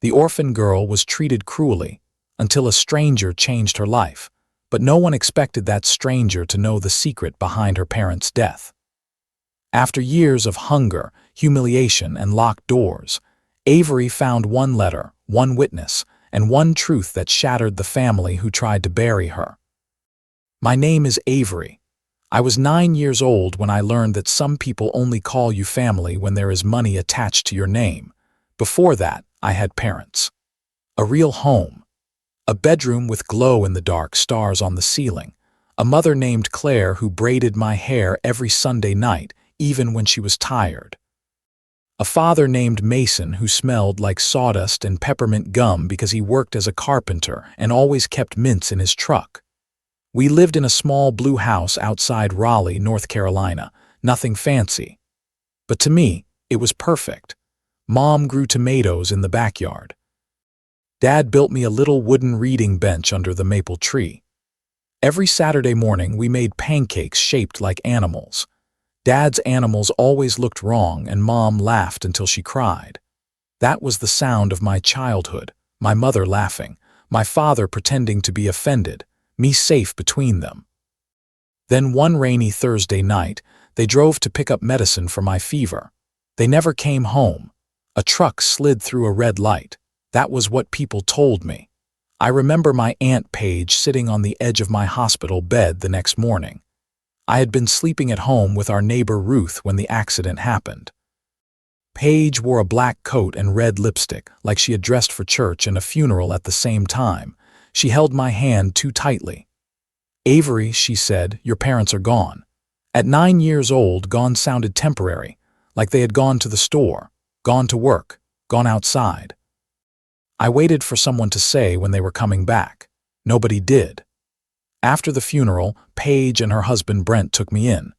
The orphan girl was treated cruelly until a stranger changed her life, but no one expected that stranger to know the secret behind her parents' death. After years of hunger, humiliation, and locked doors, Avery found one letter, one witness, and one truth that shattered the family who tried to bury her. My name is Avery. I was 9 years old when I learned that some people only call you family when there is money attached to your name. Before that, I had parents. A real home. A bedroom with glow-in-the-dark stars on the ceiling. A mother named Claire who braided my hair every Sunday night, even when she was tired. A father named Mason who smelled like sawdust and peppermint gum because he worked as a carpenter and always kept mints in his truck. We lived in a small blue house outside Raleigh, North Carolina, nothing fancy. But to me, it was perfect. Mom grew tomatoes in the backyard. Dad built me a little wooden reading bench under the maple tree. Every Saturday morning we made pancakes shaped like animals. Dad's animals always looked wrong and Mom laughed until she cried. That was the sound of my childhood, my mother laughing, my father pretending to be offended, me safe between them. Then one rainy Thursday night, they drove to pick up medicine for my fever. They never came home. A truck slid through a red light. That was what people told me. I remember my Aunt Paige sitting on the edge of my hospital bed the next morning. I had been sleeping at home with our neighbor Ruth when the accident happened. Paige wore a black coat and red lipstick, like she had dressed for church and a funeral at the same time. She held my hand too tightly. "Avery," she said, "your parents are gone." At 9 years old, gone sounded temporary, like they had gone to the store, gone to work, gone outside. I waited for someone to say when they were coming back. Nobody did. After the funeral, Paige and her husband Brent took me in.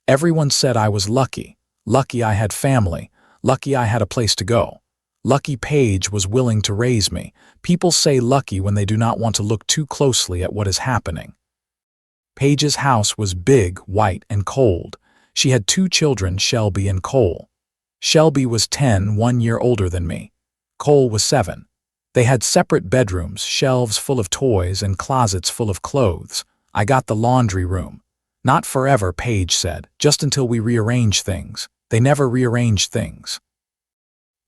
Everyone said I was lucky. Lucky I had family. Lucky I had a place to go. Lucky Paige was willing to raise me. People say lucky when they do not want to look too closely at what is happening. Paige's house was big, white, and cold. She had 2 children, Shelby and Cole. Shelby was 10, 1 year older than me. Cole was 7. They had separate bedrooms, shelves full of toys and closets full of clothes. I got the laundry room. Not forever, Paige said, just until we rearrange things. They never rearranged things.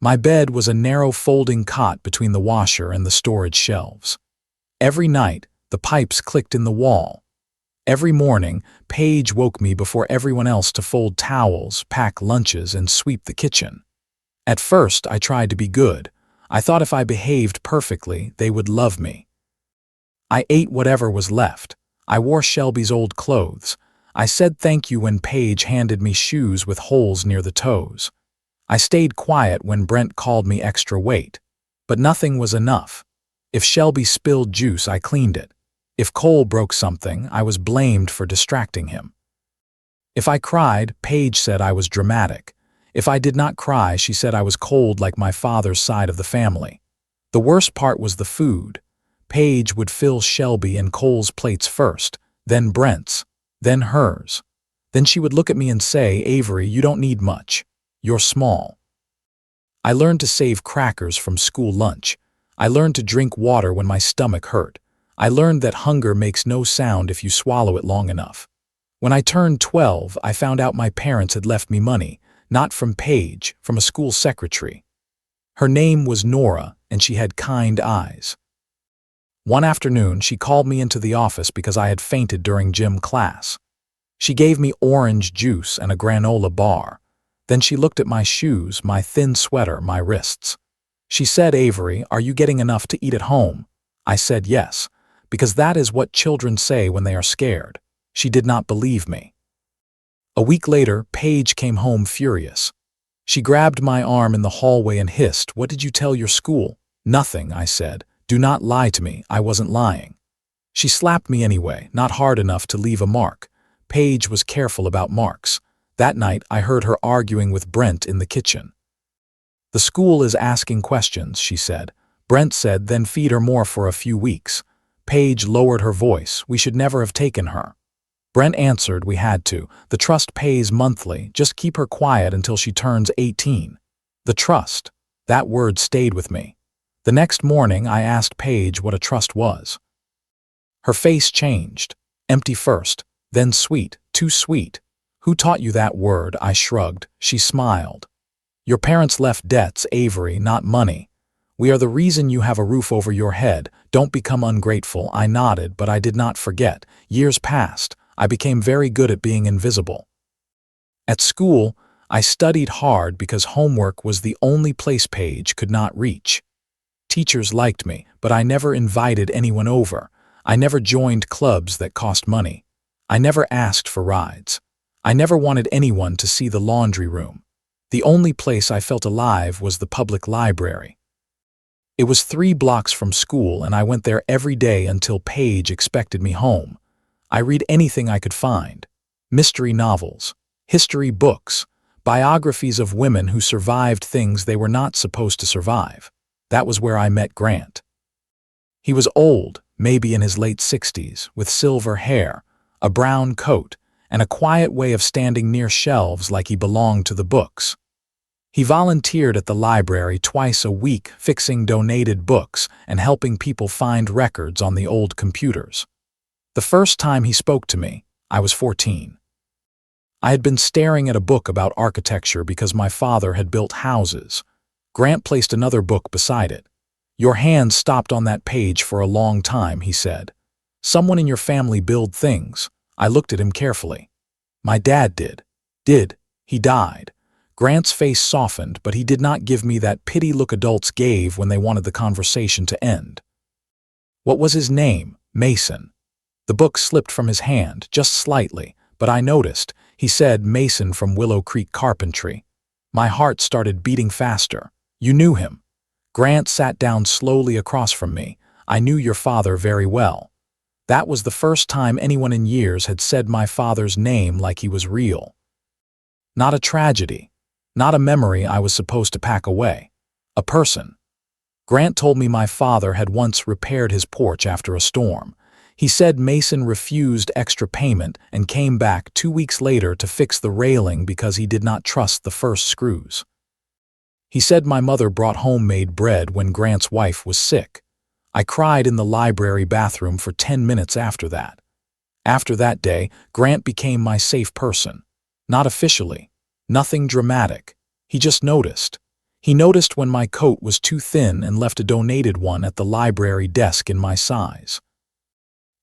My bed was a narrow folding cot between the washer and the storage shelves. Every night, the pipes clicked in the wall. Every morning, Paige woke me before everyone else to fold towels, pack lunches, and sweep the kitchen. At first, I tried to be good. I thought if I behaved perfectly, they would love me. I ate whatever was left. I wore Shelby's old clothes. I said thank you when Paige handed me shoes with holes near the toes. I stayed quiet when Brent called me extra weight. But nothing was enough. If Shelby spilled juice, I cleaned it. If Cole broke something, I was blamed for distracting him. If I cried, Paige said I was dramatic. If I did not cry, she said I was cold like my father's side of the family. The worst part was the food. Paige would fill Shelby and Cole's plates first, then Brent's, then hers. Then she would look at me and say, "Avery, you don't need much. You're small." I learned to save crackers from school lunch. I learned to drink water when my stomach hurt. I learned that hunger makes no sound if you swallow it long enough. When I turned 12, I found out my parents had left me money, not from Paige, from a school secretary. Her name was Nora, and she had kind eyes. One afternoon, she called me into the office because I had fainted during gym class. She gave me orange juice and a granola bar. Then she looked at my shoes, my thin sweater, my wrists. She said, "Avery, are you getting enough to eat at home?" I said yes, because that is what children say when they are scared. She did not believe me. A week later, Paige came home furious. She grabbed my arm in the hallway and hissed, "What did you tell your school?" "Nothing," I said. "Do not lie to me. I wasn't lying." She slapped me anyway, not hard enough to leave a mark. Paige was careful about marks. That night, I heard her arguing with Brent in the kitchen. "The school is asking questions," she said. Brent said, "Then feed her more for a few weeks." Paige lowered her voice. "We should never have taken her." Brent answered, "We had to. The trust pays monthly. Just keep her quiet until she turns 18. The trust. That word stayed with me. The next morning, I asked Paige what a trust was. Her face changed. Empty first, then sweet, too sweet. Who taught you that word? I shrugged. She smiled. Your parents left debts, Avery, not money. We are the reason you have a roof over your head. Don't become ungrateful. I nodded, but I did not forget. Years passed. I became very good at being invisible. At school, I studied hard because homework was the only place Paige could not reach. Teachers liked me, but I never invited anyone over. I never joined clubs that cost money. I never asked for rides. I never wanted anyone to see the laundry room. The only place I felt alive was the public library. It was 3 blocks from school, and I went there every day until Paige expected me home. I read anything I could find. Mystery novels, history books, biographies of women who survived things they were not supposed to survive. That was where I met Grant. He was old, maybe in his late 60s, with silver hair, a brown coat, and a quiet way of standing near shelves like he belonged to the books. He volunteered at the library twice a week, fixing donated books and helping people find records on the old computers. The first time he spoke to me, I was 14. I had been staring at a book about architecture because my father had built houses. Grant placed another book beside it. Your hand stopped on that page for a long time, he said. Someone in your family build things. I looked at him carefully. My dad did. He died. Grant's face softened, but he did not give me that pity look adults gave when they wanted the conversation to end. What was his name? Mason. The book slipped from his hand, just slightly, but I noticed. He said Mason from Willow Creek Carpentry. My heart started beating faster. You knew him. Grant sat down slowly across from me. I knew your father very well. That was the first time anyone in years had said my father's name like he was real. Not a tragedy. Not a memory I was supposed to pack away. A person. Grant told me my father had once repaired his porch after a storm. He said Mason refused extra payment and came back 2 weeks later to fix the railing because he did not trust the first screws. He said my mother brought homemade bread when Grant's wife was sick. I cried in the library bathroom for 10 minutes after that. After that day, Grant became my safe person. Not officially. Nothing dramatic. He just noticed. He noticed when my coat was too thin and left a donated one at the library desk in my size.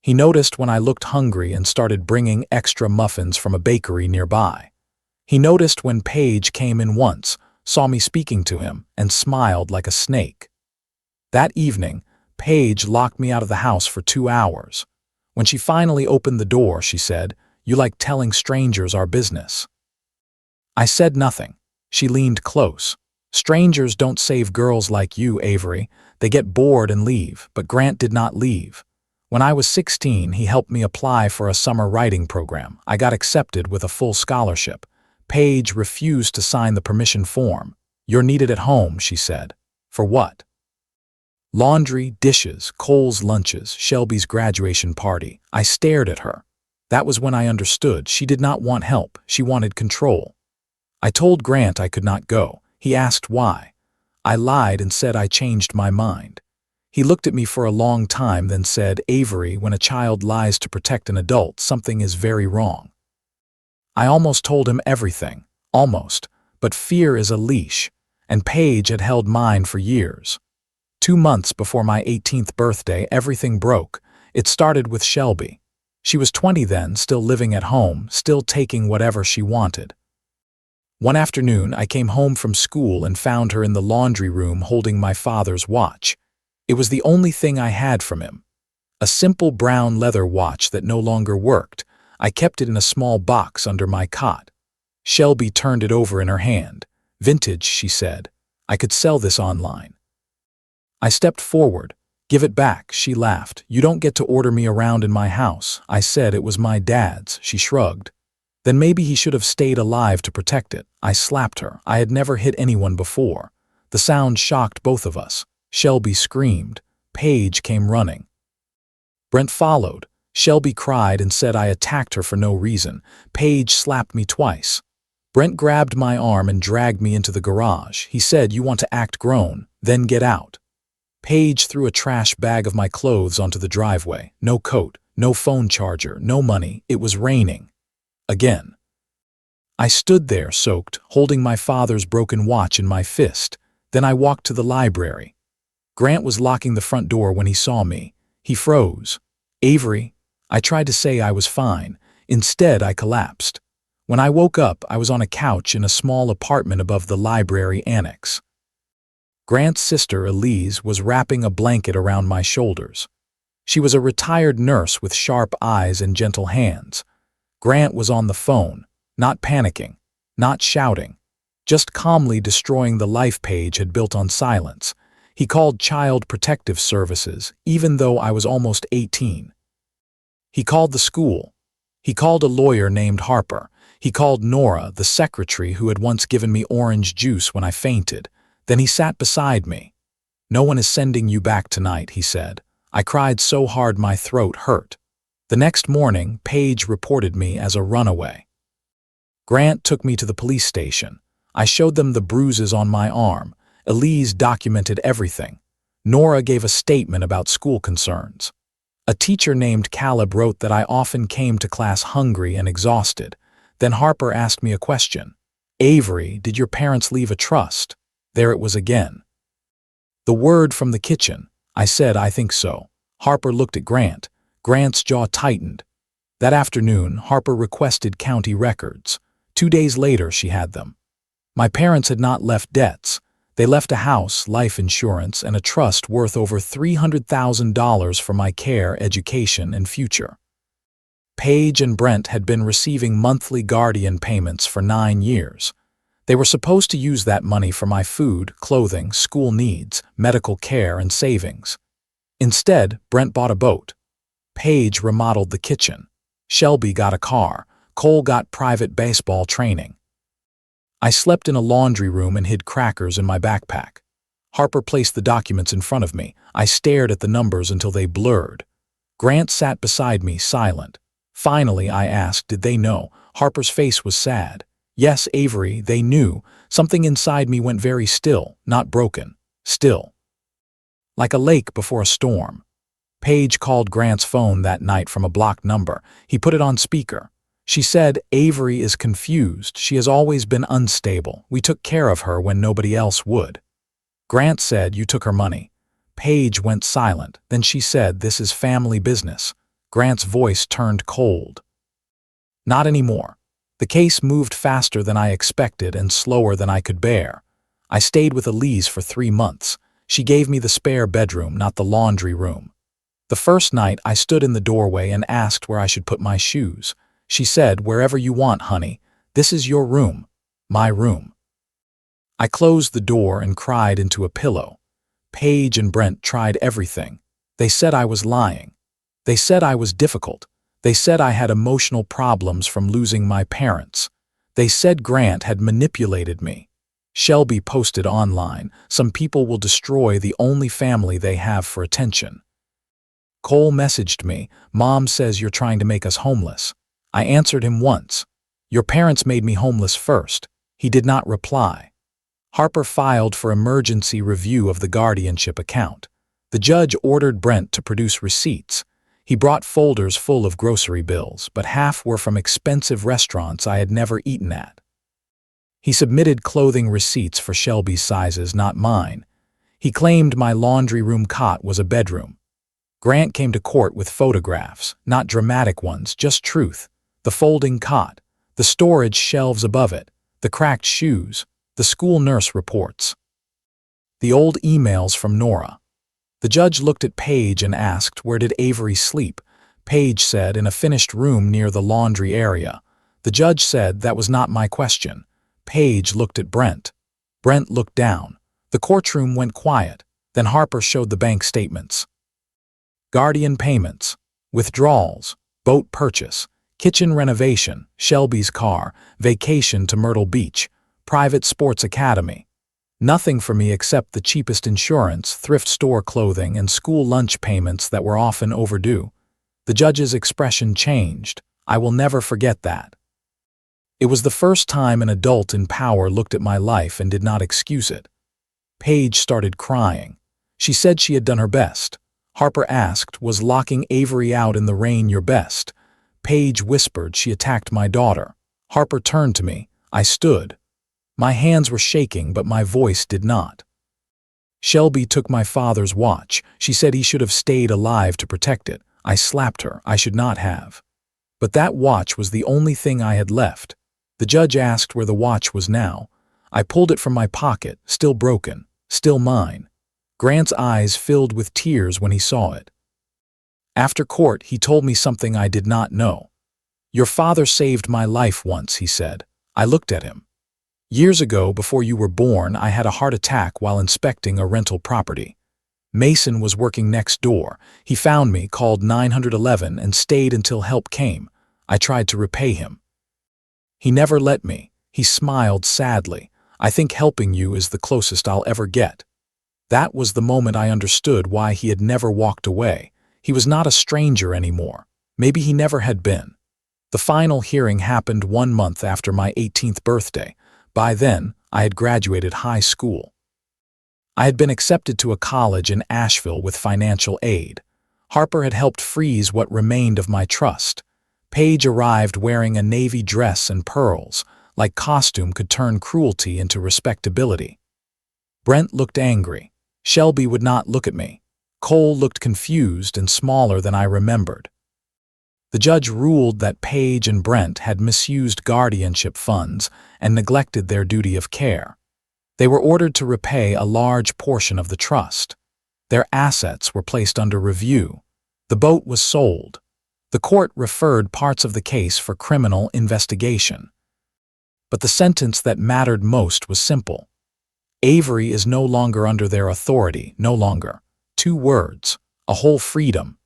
He noticed when I looked hungry and started bringing extra muffins from a bakery nearby. He noticed when Paige came in once, saw me speaking to him, and smiled like a snake. That evening, Paige locked me out of the house for 2 hours. When she finally opened the door, she said, "You like telling strangers our business." I said nothing. She leaned close. Strangers don't save girls like you, Avery. They get bored and leave, but Grant did not leave. When I was 16, he helped me apply for a summer writing program. I got accepted with a full scholarship. Paige refused to sign the permission form. "You're needed at home," she said. "For what?" Laundry, dishes, Cole's lunches, Shelby's graduation party. I stared at her. That was when I understood. She did not want help. She wanted control. I told Grant I could not go. He asked why. I lied and said I changed my mind. He looked at me for a long time, then said, "Avery, when a child lies to protect an adult, something is very wrong." I almost told him everything. Almost. But fear is a leash, and Paige had held mine for years. 2 months before my 18th birthday, everything broke. It started with Shelby. She was 20 then, still living at home, still taking whatever she wanted. One afternoon, I came home from school and found her in the laundry room holding my father's watch. It was the only thing I had from him. A simple brown leather watch that no longer worked. I kept it in a small box under my cot. Shelby turned it over in her hand. "Vintage," she said. "I could sell this online." I stepped forward. "Give it back," she laughed. "You don't get to order me around in my house." I said it was my dad's. She shrugged. "Then maybe he should have stayed alive to protect it." I slapped her. I had never hit anyone before. The sound shocked both of us. Shelby screamed. Paige came running. Brent followed. Shelby cried and said I attacked her for no reason. Paige slapped me twice. Brent grabbed my arm and dragged me into the garage. He said, "You want to act grown, then get out." Paige threw a trash bag of my clothes onto the driveway. No coat, no phone charger, no money. It was raining. Again. I stood there, soaked, holding my father's broken watch in my fist. Then I walked to the library. Grant was locking the front door when he saw me. He froze. "Avery." I tried to say I was fine. Instead, I collapsed. When I woke up, I was on a couch in a small apartment above the library annex. Grant's sister, Elise, was wrapping a blanket around my shoulders. She was a retired nurse with sharp eyes and gentle hands. Grant was on the phone, not panicking, not shouting, just calmly destroying the life Paige had built on silence. He called Child Protective Services, even though I was almost 18. He called the school. He called a lawyer named Harper. He called Nora, the secretary who had once given me orange juice when I fainted. Then he sat beside me. "No one is sending you back tonight," he said. I cried so hard my throat hurt. The next morning, Paige reported me as a runaway. Grant took me to the police station. I showed them the bruises on my arm. Elise documented everything. Nora gave a statement about school concerns. A teacher named Caleb wrote that I often came to class hungry and exhausted. Then Harper asked me a question. "Avery, did your parents leave a trust?" There it was again. "The word from the kitchen." I said, "I think so." Harper looked at Grant. Grant's jaw tightened. That afternoon, Harper requested county records. 2 days later, she had them. My parents had not left debts. They left a house, life insurance, and a trust worth over $300,000 for my care, education, and future. Paige and Brent had been receiving monthly guardian payments for 9 years. They were supposed to use that money for my food, clothing, school needs, medical care, and savings. Instead, Brent bought a boat. Paige remodeled the kitchen. Shelby got a car. Cole got private baseball training. I slept in a laundry room and hid crackers in my backpack. Harper placed the documents in front of me. I stared at the numbers until they blurred. Grant sat beside me, silent. Finally, I asked, did they know? Harper's face was sad. Yes, Avery, they knew. Something inside me went very still, not broken, still. Like a lake before a storm. Paige called Grant's phone that night from a blocked number. He put it on speaker. She said, "Avery is confused. She has always been unstable. We took care of her when nobody else would." Grant said, "You took her money." Paige went silent. Then she said, "This is family business." Grant's voice turned cold. "Not anymore." The case moved faster than I expected and slower than I could bear. I stayed with Elise for 3 months. She gave me the spare bedroom, not the laundry room. The first night, I stood in the doorway and asked where I should put my shoes. She said, "Wherever you want, honey. This is your room. My room." I closed the door and cried into a pillow. Paige and Brent tried everything. They said I was lying. They said I was difficult. They said I had emotional problems from losing my parents. They said Grant had manipulated me. Shelby posted online, "Some people will destroy the only family they have for attention." Cole messaged me, "Mom says you're trying to make us homeless." I answered him once. "Your parents made me homeless first." He did not reply. Harper filed for emergency review of the guardianship account. The judge ordered Brent to produce receipts. He brought folders full of grocery bills, but half were from expensive restaurants I had never eaten at. He submitted clothing receipts for Shelby's sizes, not mine. He claimed my laundry room cot was a bedroom. Grant came to court with photographs, not dramatic ones, just truth. The folding cot, the storage shelves above it, the cracked shoes, the school nurse reports. The old emails from Nora. The judge looked at Paige and asked, "Where did Avery sleep?" Paige said, "In a finished room near the laundry area." The judge said that was not my question. Paige looked at Brent. Brent looked down. The courtroom went quiet. Then Harper showed the bank statements. Guardian payments, withdrawals, boat purchase, kitchen renovation, Shelby's car, vacation to Myrtle Beach, private sports academy. Nothing for me except the cheapest insurance, thrift store clothing, and school lunch payments that were often overdue. The judge's expression changed. I will never forget that. It was the first time an adult in power looked at my life and did not excuse it. Paige started crying. She said she had done her best. Harper asked, was locking Avery out in the rain your best? Paige whispered she attacked my daughter. Harper turned to me. I stood. My hands were shaking, but my voice did not. Shelby took my father's watch. She said he should have stayed alive to protect it. I slapped her. I should not have. But that watch was the only thing I had left. The judge asked where the watch was now. I pulled it from my pocket, still broken, still mine. Grant's eyes filled with tears when he saw it. After court, he told me something I did not know. Your father saved my life once, he said. I looked at him. Years ago, before you were born, I had a heart attack while inspecting a rental property. Mason was working next door. He found me, called 911, and stayed until help came. I tried to repay him. He never let me. He smiled sadly. I think helping you is the closest I'll ever get. That was the moment I understood why he had never walked away. He was not a stranger anymore. Maybe he never had been. The final hearing happened 1 month after my 18th birthday. By then, I had graduated high school. I had been accepted to a college in Asheville with financial aid. Harper had helped freeze what remained of my trust. Paige arrived wearing a navy dress and pearls, like costume could turn cruelty into respectability. Brent looked angry. Shelby would not look at me. Cole looked confused and smaller than I remembered. The judge ruled that Paige and Brent had misused guardianship funds and neglected their duty of care. They were ordered to repay a large portion of the trust. Their assets were placed under review. The boat was sold. The court referred parts of the case for criminal investigation. But the sentence that mattered most was simple. Avery is no longer under their authority, no longer. 2 words, a whole freedom.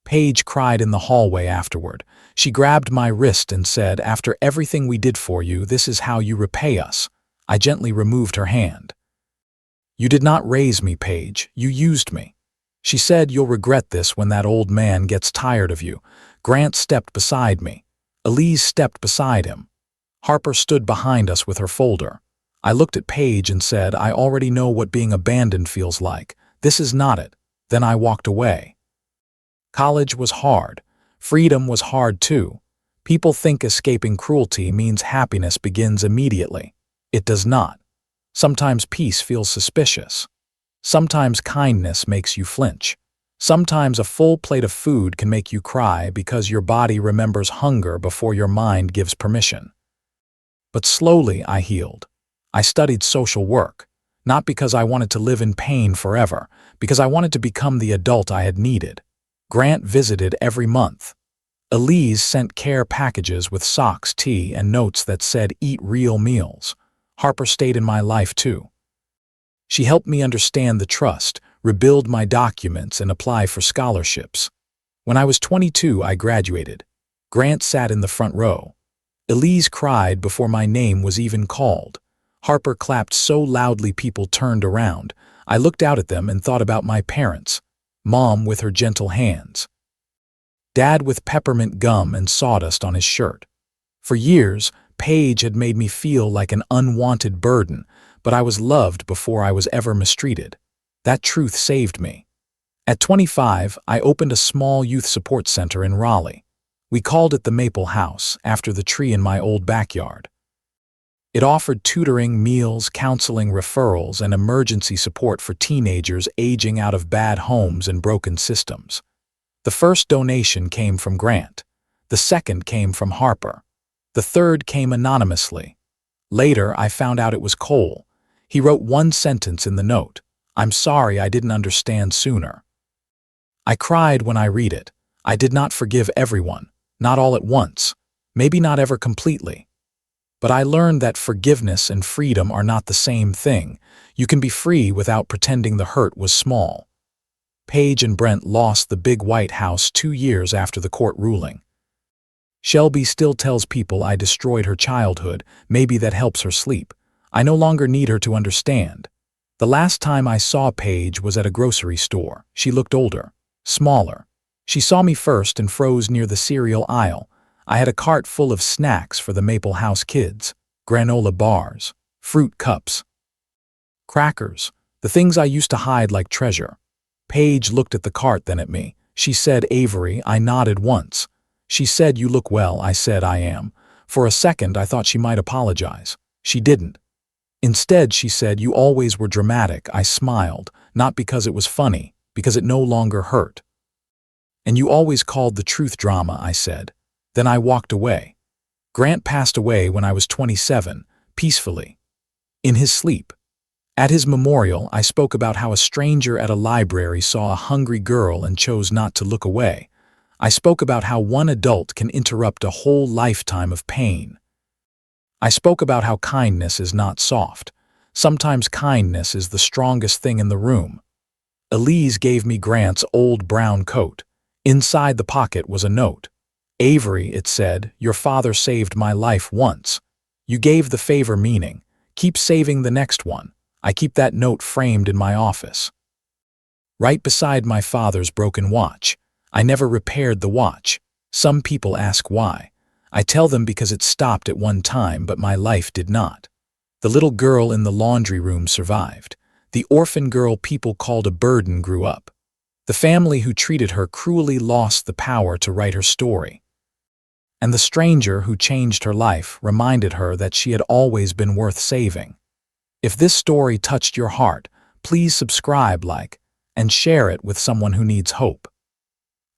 Paige cried in the hallway afterward. She grabbed my wrist and said, after everything we did for you, this is how you repay us. I gently removed her hand. You did not raise me, Paige. You used me. She said, you'll regret this when that old man gets tired of you. Grant stepped beside me. Elise stepped beside him. Harper stood behind us with her folder. I looked at Paige and said, I already know what being abandoned feels like. This is not it. Then I walked away. College was hard. Freedom was hard too. People think escaping cruelty means happiness begins immediately. It does not. Sometimes peace feels suspicious. Sometimes kindness makes you flinch. Sometimes a full plate of food can make you cry because your body remembers hunger before your mind gives permission. But slowly I healed. I studied social work, not because I wanted to live in pain forever, because I wanted to become the adult I had needed. Grant visited every month. Elise sent care packages with socks, tea, and notes that said, eat real meals. Harper stayed in my life too. She helped me understand the trust, rebuild my documents, and apply for scholarships. When I was 22, I graduated. Grant sat in the front row. Elise cried before my name was even called. Harper clapped so loudly people turned around. I looked out at them and thought about my parents. Mom with her gentle hands. Dad with peppermint gum and sawdust on his shirt. For years, Paige had made me feel like an unwanted burden, but I was loved before I was ever mistreated. That truth saved me. At 25, I opened a small youth support center in Raleigh. We called it the Maple House, after the tree in my old backyard. It offered tutoring, meals, counseling, referrals, and emergency support for teenagers aging out of bad homes and broken systems. The first donation came from Grant. The second came from Harper. The third came anonymously. Later, I found out it was Cole. He wrote one sentence in the note. I'm sorry I didn't understand sooner. I cried when I read it. I did not forgive everyone, not all at once, maybe not ever completely. But I learned that forgiveness and freedom are not the same thing. You can be free without pretending the hurt was small. Paige and Brent lost the big white house 2 years after the court ruling. Shelby still tells people I destroyed her childhood. Maybe that helps her sleep. I no longer need her to understand. The last time I saw Paige was at a grocery store. She looked older, smaller. She saw me first and froze near the cereal aisle. I had a cart full of snacks for the Maple House kids. Granola bars, fruit cups, crackers. The things I used to hide like treasure. Paige looked at the cart, then at me. She said, "Avery." I nodded once. She said, "You look well." I said, "I am." For a second, I thought she might apologize. She didn't. Instead, she said, "You always were dramatic." I smiled, not because it was funny, because it no longer hurt. "And you always called the truth drama," I said. Then I walked away. Grant passed away when I was 27, peacefully, in his sleep. At his memorial, I spoke about how a stranger at a library saw a hungry girl and chose not to look away. I spoke about how one adult can interrupt a whole lifetime of pain. I spoke about how kindness is not soft. Sometimes kindness is the strongest thing in the room. Elise gave me Grant's old brown coat. Inside the pocket was a note. "Avery," it said, "your father saved my life once. You gave the favor meaning. Keep saving the next one." I keep that note framed in my office, right beside my father's broken watch. I never repaired the watch. Some people ask why. I tell them because it stopped at one time, but my life did not. The little girl in the laundry room survived. The orphan girl people called a burden grew up. The family who treated her cruelly lost the power to write her story. And the stranger who changed her life reminded her that she had always been worth saving. If this story touched your heart, please subscribe, like, and share it with someone who needs hope.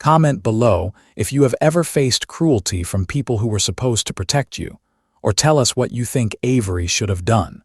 Comment below if you have ever faced cruelty from people who were supposed to protect you, or tell us what you think Avery should have done.